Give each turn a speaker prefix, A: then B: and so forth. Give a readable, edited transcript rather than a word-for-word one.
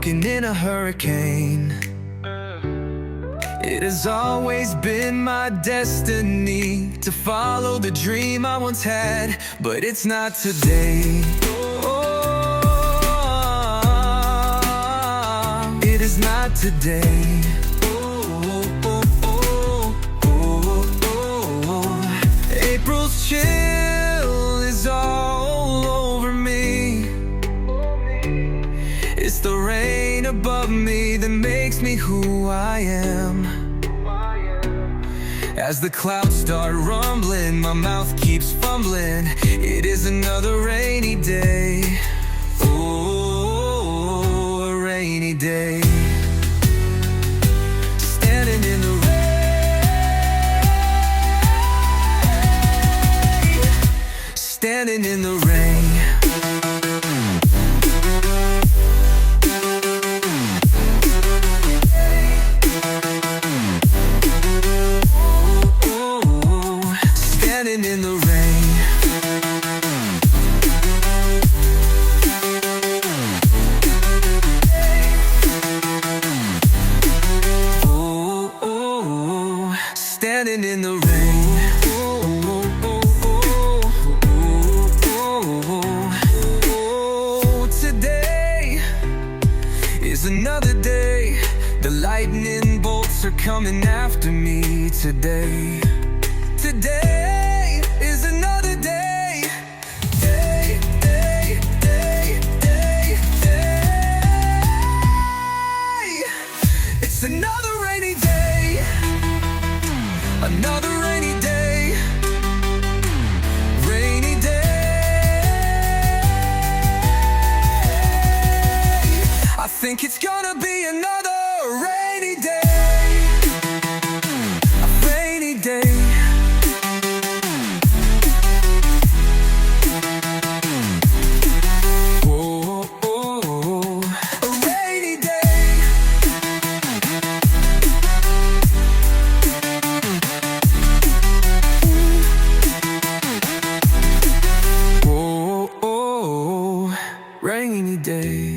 A: broken in a hurricane. It has always been my destiny to follow the dream I once had, but it's not today. Oh, it is not today. April's chill is all over me. It's the rain above me that makes me who I am. As the clouds start rumbling, my mouth keeps fumbling. It is another rainy day. Oh, a rainy day. Standing in the rain. Standing in the rain. In the rain. Oh, oh, oh, standing in the rain. Oh, oh, oh, oh, oh, oh. Today is another day. The lightning bolts are coming after me today. Today is another day. Day, day, day, day, day. It's another rainy day. Another rainy day. Rainy day. I think it's gonna be another rainy day. A rainy day. Rainy day.